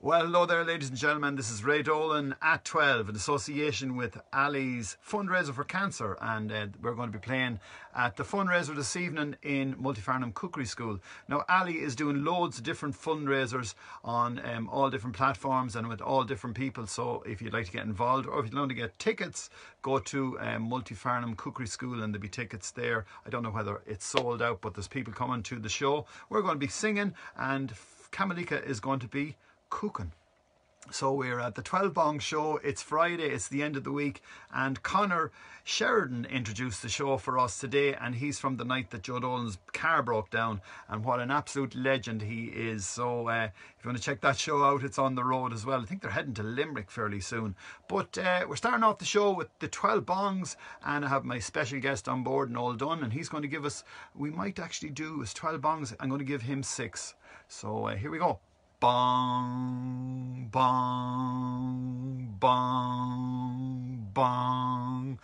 Well, hello there, ladies and gentlemen. This is Ray Dolan at 12 in association with Ali's fundraiser for cancer, and we're going to be playing at the fundraiser this evening in Multifarnham Cookery School. Now, Ali is doing loads of different fundraisers on all different platforms and with all different people. So if you'd like to get involved or if you'd like to get tickets, go to Multifarnham Cookery School and there'll be tickets there. I don't know whether it's sold out, but there's people coming to the show. We're going to be singing, and Kamalika is going to be cooking. So we're at the 12 Bong show. It's Friday, it's the end of the week, and Conor Sheridan introduced the show for us today, and he's from the night that Joe Dolan's car broke down, and what an absolute legend he is. So if you want to check that show out, it's on the road as well. I think they're heading to Limerick fairly soon. But we're starting off the show with the 12 Bongs, and I have my special guest on board, Noel Dunn, and he's going to give us, we might actually do his 12 Bongs. I'm going to give him 6. So here we go. Bong, bong, bong, bong,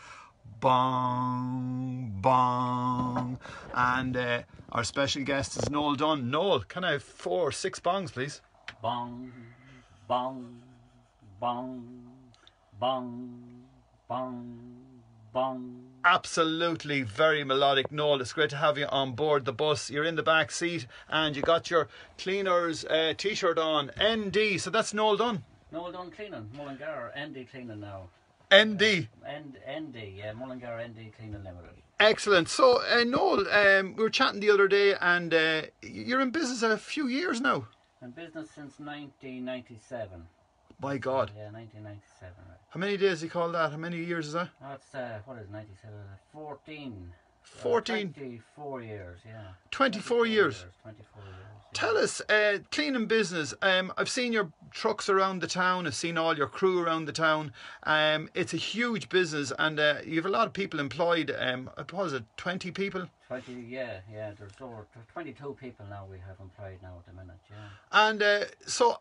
bong, bong. And our special guest is Noel Dunn. Noel, can I have 6 bongs, please? Bong, bong, bong, bong, bong, bong. Absolutely very melodic, Noel. It's great to have you on board the bus. You're in the back seat and you got your cleaners t-shirt on, ND. So that's Noel Dunn. Noel Dunn Cleaning, Mullingar, ND Cleaning now. ND. ND, yeah, Mullingar ND Cleaning Limited. Excellent. So Noel, we were chatting the other day, and you're in business a few years now. In business since 1997. My God. Yeah, 1997. Right. How many days do you call that? How many years is that? That's, what is 97? 14. 14. 24 years, yeah. 24 years. 24 years. Yeah. Tell us, cleaning business. I've seen your trucks around the town. I've seen all your crew around the town. It's a huge business, and you have a lot of people employed. What was it, 20 people? 20, yeah. There's over 22 people now we have employed now at the minute, yeah. And so,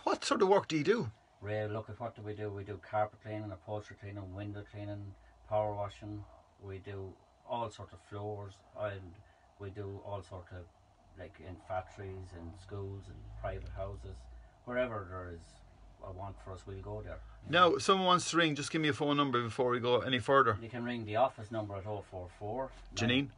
what sort of work do you do? Ray, look at what do. We do carpet cleaning, upholstery cleaning, window cleaning, power washing. We do all sorts of floors, and we do all sorts of, like in factories, in schools, in private houses, wherever there is a want for us, we'll go there. Now, if someone wants to ring, just give me a phone number before we go any further. You can ring the office number at 044. Janine?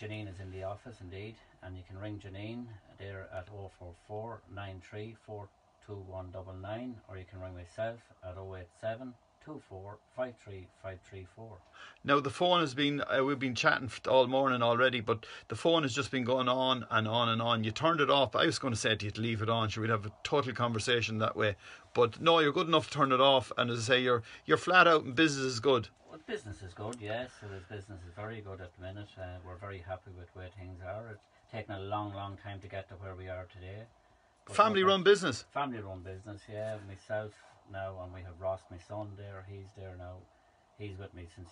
Janine is in the office, indeed, and you can ring Janine there at 044 93 42199, or you can ring myself at 087 24 53 534. Now, the phone has been, we've been chatting all morning already, but the phone has just been going on and on and on. You turned it off. I was going to say to you to leave it on, sure we'd have a total conversation that way. But no, you're good enough to turn it off, and as I say, you're flat out and business is good. Well, business is good, yes. Business is very good at the minute. We're very happy with where things are. It's taken a long time to get to where we are today. Family run business? Family run business, yeah. Myself now, and we have Ross, my son, there. He's there now. He's with me since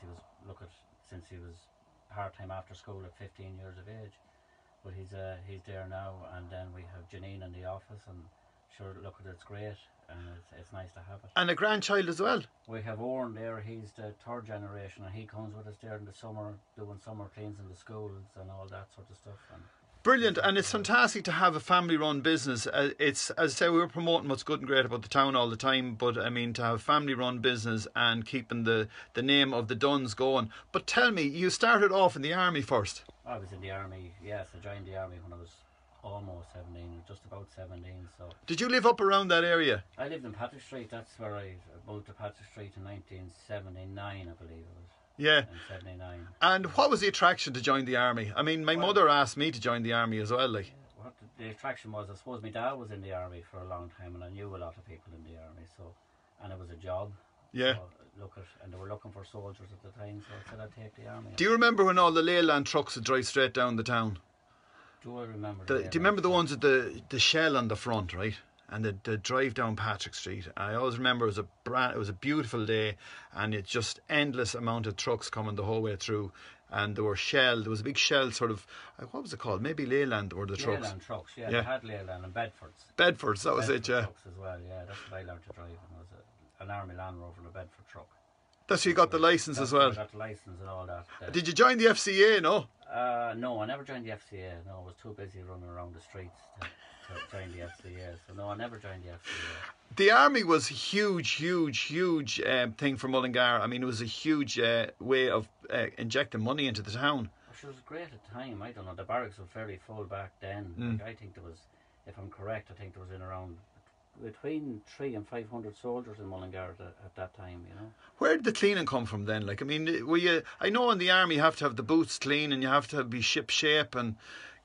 he was part-time after school at 15 years of age. But he's there now, and then we have Janine in the office, and sure, look, it's great, and it's nice to have it. And a grandchild as well? We have Owen there. He's the 3rd generation, and he comes with us there in the summer, doing summer cleans in the schools and all that sort of stuff. And brilliant, and it's fantastic to have a family-run business. It's, as I say, we're promoting what's good and great about the town all the time, but I mean, to have a family-run business and keeping the name of the Dunns going. But tell me, you started off in the army first? I was in the army, yes. I joined the army when I was almost 17, just about 17. So. Did you live up around that area? I lived in Patrick Street. That's where I moved to Patrick Street in 1979, I believe it was. Yeah. In 79. And what was the attraction to join the army? I mean, my mother asked me to join the army as well. Like, what the attraction was, I suppose my dad was in the army for a long time, and I knew a lot of people in the army. So, and it was a job. Yeah. So and they were looking for soldiers at the time, so I said I'd take the army. Do you remember when all the Leyland trucks would drive straight down the town? Do I remember? Do you remember the ones with the shell on the front, right? And the drive down Patrick Street. I always remember it was a beautiful day, and it's just endless amount of trucks coming the whole way through, and there was a big Shell sort of, what was it called? Maybe Leyland or the trucks. Leyland trucks, yeah. They had Leyland and Bedfords. Bedfords, that was it, yeah. Trucks as well, yeah. That's what I learned to drive, and it was an Army Land Rover and a Bedford truck. That's so you got the licence as well. I got the licence and all that. Did you join the FCA, no? No, I never joined the FCA. No, I was too busy running around the streets to join the FCA. So no, I never joined the FCA. The army was a huge thing for Mullingar. I mean, it was a huge way of injecting money into the town. It was great at the time. I don't know. The barracks were fairly full back then. Like, I think there was, if I'm correct, I think there was in around between 300 and 500 soldiers in Mullingar at that time, you know. Where did the cleaning come from then? Like, I mean, were you? I know in the army you have to have the boots clean and you have to be ship shape and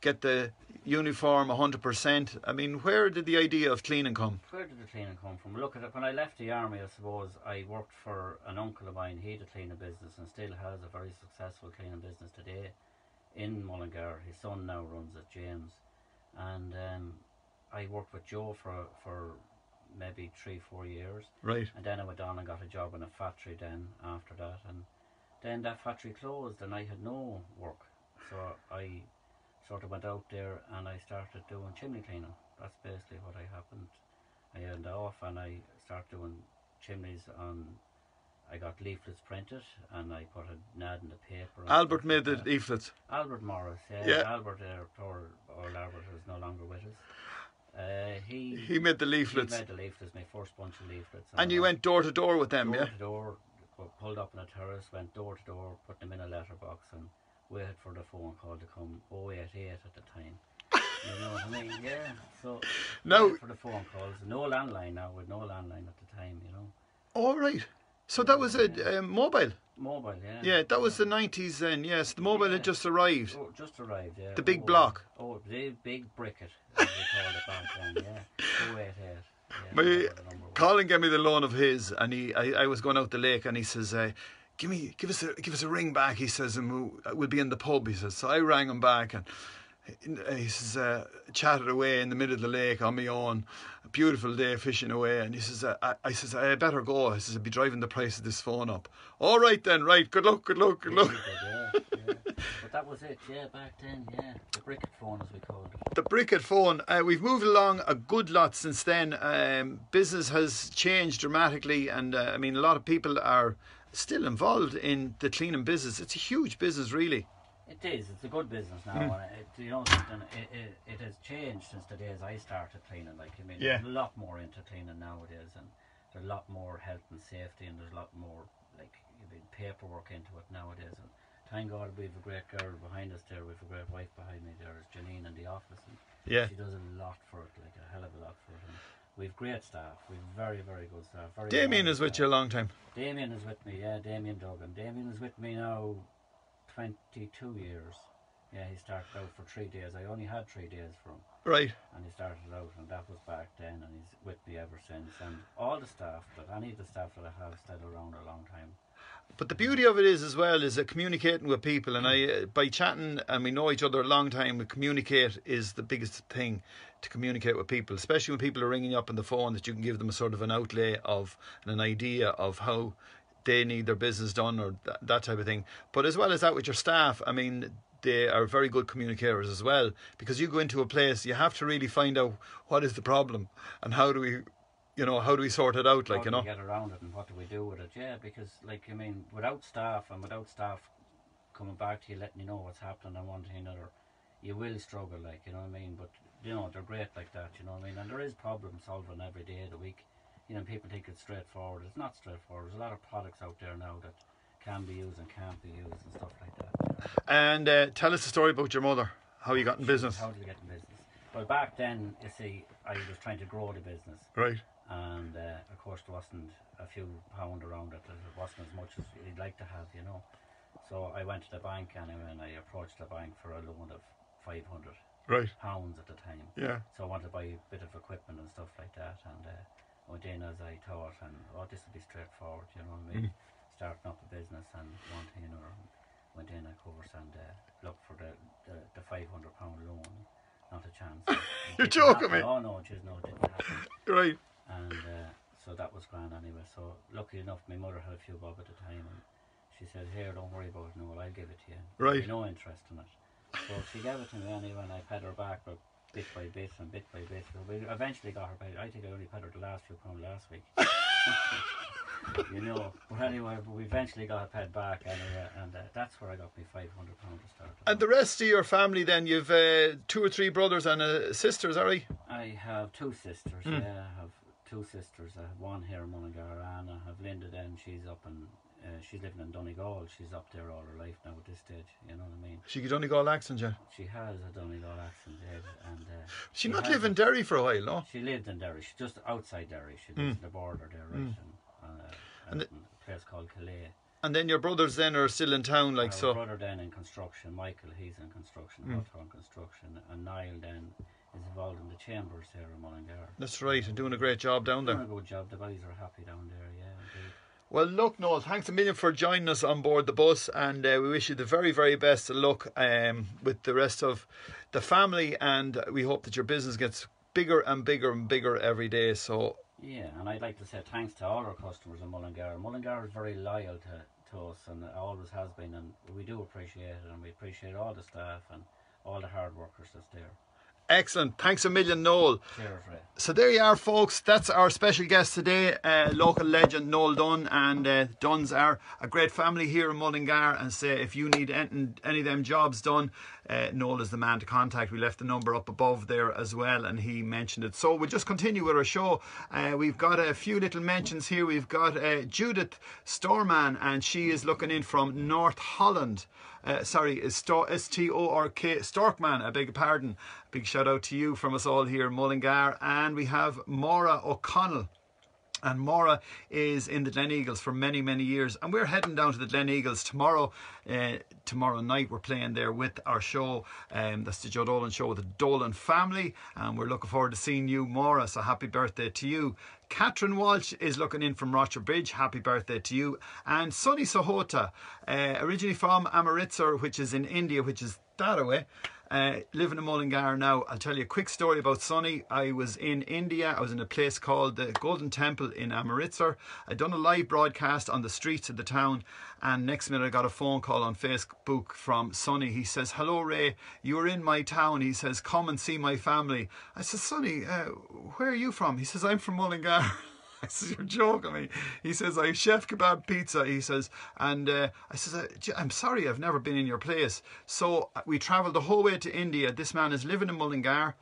get the uniform 100%. I mean, where did the idea of cleaning come? Where did the cleaning come from? Look at it. When I left the army, I suppose I worked for an uncle of mine. He had a cleaning business and still has a very successful cleaning business today in Mullingar. His son now runs it, James, and I worked with Joe for maybe 3-4 years. Right. And then I went on and got a job in a factory then after that. And then that factory closed and I had no work. So I sort of went out there and I started doing chimney cleaning. That's basically what I happened. I ended off and I started doing chimneys on... I got leaflets printed and I put an ad in the paper. Albert made the leaflets. Albert Morris, yeah. Albert, poor old Albert, is no longer with us. He made the leaflets. He made the leaflets, my first bunch of leaflets. And you went door to door with them, Door to door, pulled up on a terrace, went door to door, put them in a letterbox and waited for the phone call to come. 088 at the time. You know what I mean? Yeah. So, now, for the phone calls. No landline now, with no landline at the time, you know. All right. So that was a mobile? Mobile, yeah. Yeah, that was the 90s then, yes. The mobile had just arrived. Oh, just arrived, yeah. The big block. Oh, the big bricket, as we called it back then, yeah. 088. Yeah, Colin gave me the loan of his, and I was going out the lake, and he says, give us a ring back, he says, and we'll be in the pub, he says. So I rang him back, and he says, chatted away in the middle of the lake on my own, a beautiful day fishing away, and he says, I says, I better go. I says, I'll be driving the price of this phone up. All right then, right, good luck. Yeah. But that was it, yeah, back then, yeah. The bricket phone, as we called it. The bricket phone. We've moved along a good lot since then. Business has changed dramatically, and I mean, a lot of people are still involved in the cleaning business. It's a huge business, really. It is. It's a good business now, and you know something. It has changed since the days I started cleaning. Like, I mean, there's a lot more into cleaning nowadays, and there's a lot more health and safety, and there's a lot more like paperwork into it nowadays. And thank God we've a great girl behind us there. We've a great wife behind me there. Is Janine in the office, and she does a lot for it, like a hell of a lot for it. And we've great staff. We've very, very good staff. Damien is with you a long time. Damien is with me, yeah. Damien Duggan. Damien is with me now 22 years. Yeah, he started out for 3 days. I only had 3 days for him. Right. And he started out, and that was back then, and he's with me ever since. And all the staff, any of the staff that I have, still around a long time. But the beauty of it is as well is communicating with people, and by chatting and we know each other a long time, we communicate is the biggest thing, to communicate with people, especially when people are ringing you up on the phone, that you can give them a sort of an outlay of and an idea of how they need their business done, or that type of thing. But as well as that, with your staff, I mean, they are very good communicators as well, because you go into a place, you have to really find out what is the problem and how do we sort it out, like, how do we get around it and what do we do with it? Yeah, because, like, I mean, without staff coming back to you, letting you know what's happening and one thing or another, you will struggle, like, you know what I mean? But, you know, they're great like that, you know what I mean? And there is problem solving every day of the week. You know, people think it's straightforward. It's not straightforward. There's a lot of products out there now that can be used and can't be used and stuff like that. You know? And tell us the story about your mother, how you got in business. How did you get in business? Well, back then, you see, I was trying to grow the business. Right. And, of course, there wasn't a few pound around it. It wasn't as much as you'd like to have, you know. So I went to the bank anyway, and I approached the bank for a loan of £500 at the time. Yeah. So I wanted to buy a bit of equipment and stuff like that, and I went in as I thought, and this will be straightforward, you know what I mean? Starting up a business and one thing or went in, of course, and looked for the £500 loan. Not a chance. You're joking me? Oh no, it didn't happen. Right. And so that was grand anyway. So luckily enough, my mother had a few bob at the time, and she said, "Here, don't worry about it, Noel, I'll give it to you." Right. No interest in it. So she gave it to me anyway, and I paid her back with bit by bit and bit by bit. So we eventually got her paid. I think I only paid her the last few pounds last week. You know, but anyway, we eventually got her paid back anyway, and that's where I got me £500 to start. And the rest of your family then, you've 2 or 3 brothers and a sister, is that right? I have 2 sisters, yeah, I have 2 sisters. I have one here in Mullingar, and I have Linda then, she's up in, she's living in Donegal. She's up there all her life now at this stage, you know what I mean? She got Donegal accent, yeah? She has a Donegal accent, yeah, and... she not live in Derry for a while, no? She lived in Derry, she's just outside Derry. She lives in the border there, right, in a place called Calais. And then your brothers then are still in town, like so? Our brother then in construction, Michael, he's in construction, Hawthorne Construction, and Niall then is involved in the chambers here in Mullingar. That's right, and doing a great job down there. Doing a good job, the boys are happy down there, yeah, indeed. Well, look, Noel, thanks a million for joining us on board the bus, and we wish you the very, very best of luck with the rest of the family, and we hope that your business gets bigger and bigger and bigger every day. So yeah, and I'd like to say thanks to all our customers in Mullingar. Mullingar is very loyal to us, and it always has been, and we do appreciate it, and we appreciate all the staff and all the hard workers that's there. Excellent. Thanks a million, Noel. Cheers, Ray. So there you are, folks. That's our special guest today, local legend Noel Dunn. And Dunns are a great family here in Mullingar. And say if you need any of them jobs done, Noel is the man to contact. We left the number up above there as well, and he mentioned it. So we'll just continue with our show. We've got a few little mentions here. We've got Judith Storman, and she is looking in from North Holland. S-T-O-R-K, Storkman, I beg your pardon. Big shout out to you from us all here in Mullingar. And we have Maura O'Connell. And Maura is in the Glen Eagles for many, many years. And we're heading down to the Glen Eagles tomorrow. Tomorrow night we're playing there with our show. That's the Joe Dolan Show with the Dolan family. And we're looking forward to seeing you, Maura. So happy birthday to you. Catherine Walsh is looking in from Rocher Bridge. Happy birthday to you. And Sunny Sahota, originally from Amritsar, which is in India, which is that away. Living in Mullingar now. I'll tell you a quick story about Sunny. I was in India. I was in a place called the Golden Temple in Amritsar. I'd done a live broadcast on the streets of the town, and next minute I got a phone call on Facebook from Sunny. He says, "Hello Ray, you were in my town." He says, "Come and see my family." I said, "Sunny, where are you from?" He says, "I'm from Mullingar." I said, "You're joking me." He says, "I have Chef Kebab Pizza." He says, and I says, "I'm sorry, I've never been in your place." So we travelled the whole way to India. This man is living in Mullingar.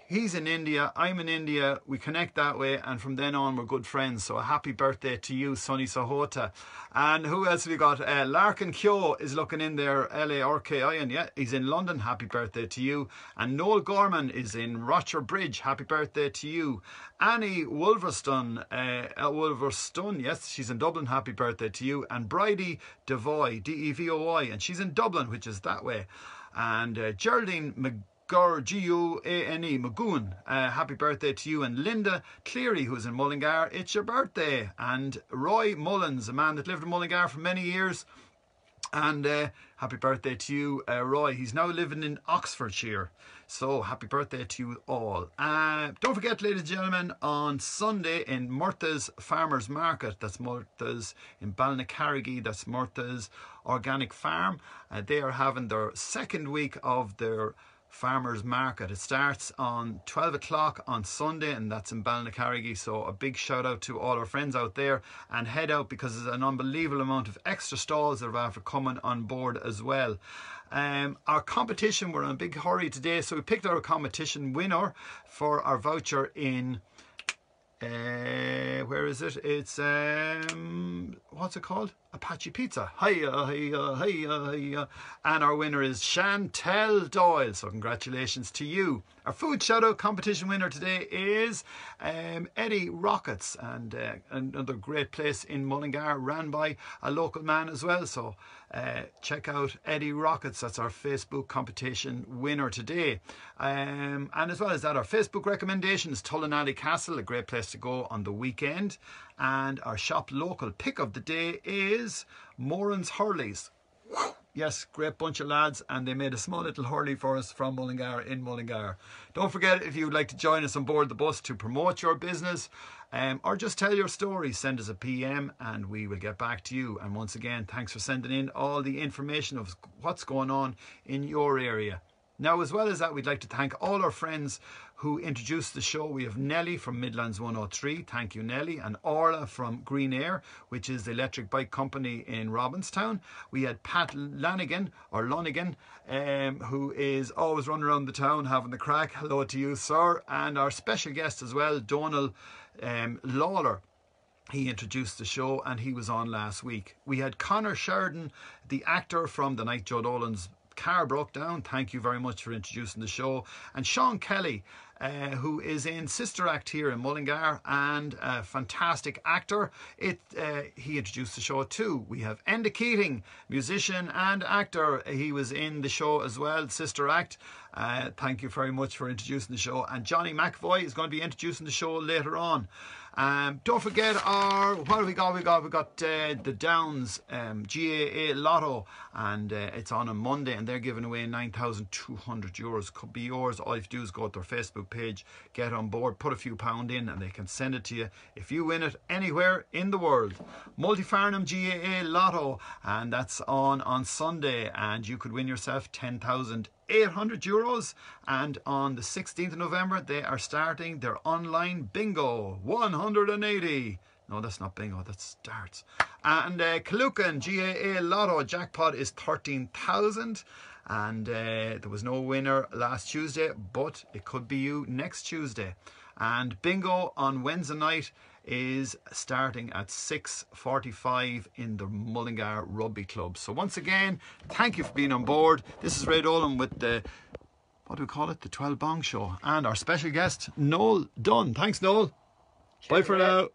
He's in India, I'm in India, we connect that way, and from then on we're good friends. So a happy birthday to you, Sunny Sahota. And who else have we got? Larkin Kyo is looking in there, L-A-R-K-I-N, yeah, he's in London, happy birthday to you. And Noel Gorman is in Rocher Bridge, happy birthday to you. Annie Wolverston, yes, she's in Dublin, happy birthday to you. And Bridie Devoy, D-E-V-O-Y, and she's in Dublin, which is that way. And Geraldine G-U-A-N-E, Magoon, happy birthday to you. And Linda Cleary, who's in Mullingar, it's your birthday. And Roy Mullins, a man that lived in Mullingar for many years, and happy birthday to you, Roy. He's now living in Oxfordshire, so happy birthday to you all. Don't forget, ladies and gentlemen, on Sunday in Murtha's Farmers Market, that's Murtha's in Balnacarrigy, that's Murtha's Organic Farm, they are having their second week of their Farmers Market. It starts on 12 o'clock on Sunday, and that's in Balnacarrigy. So a big shout out to all our friends out there, and head out because there's an unbelievable amount of extra stalls that are after coming on board as well. Our competition, we're in a big hurry today, so we picked our competition winner for our voucher in where is it? It's what's it called? Apache Pizza. Hiya, hiya, hiya, hiya. And our winner is Chantel Doyle. So congratulations to you. Our food shout out competition winner today is Eddie Rockets, and another great place in Mullingar, ran by a local man as well. So check out Eddie Rockets. That's our Facebook competition winner today. And as well as that, our Facebook recommendation is Tullanally Castle, a great place to go on the weekend. And our shop local pick of the day is Moran's Hurleys. Yes, great bunch of lads, and they made a small little hurley for us from Mullingar in Mullingar. Don't forget, if you would like to join us on board the bus to promote your business or just tell your story, send us a PM and we will get back to you. And once again, thanks for sending in all the information of what's going on in your area. Now, as well as that, we'd like to thank all our friends who introduced the show. We have Nelly from Midlands 103. Thank you, Nelly. And Orla from Green Air, which is the electric bike company in Robinstown. We had Pat Lanigan, who is always running around the town having the crack. Hello to you, sir. And our special guest as well, Donal Lawler. He introduced the show and he was on last week. We had Conor Sheridan, the actor from The Night Joe Dolan's car broke down. Thank you very much for introducing the show. And Sean Kelly, who is in Sister Act here in Mullingar and a fantastic actor. He introduced the show too. We have Enda Keating, musician and actor. He was in the show as well, Sister Act. Thank you very much for introducing the show. And Johnny McAvoy is going to be introducing the show later on. Don't forget what have we got? We got the Downs GAA Lotto, and it's on a Monday, and they're giving away €9,200. Could be yours. All you have to do is go to their Facebook page, get on board, put a few pound in, and they can send it to you if you win it anywhere in the world. Multifarnham GAA Lotto, and that's on Sunday, and you could win yourself €10,800. And on the 16th of November they are starting their online bingo, 180. No, that's not bingo, that's darts. And Killucan GAA Lotto jackpot is 13,000, and there was no winner last Tuesday, but it could be you next Tuesday. And bingo on Wednesday night is starting at 6:45 in the Mullingar Rugby Club. So once again, thank you for being on board. This is Ray Dolan with the, what do we call it, the 12 Bong Show, and our special guest Noel Dunn. Thanks, Noel. Bye for now.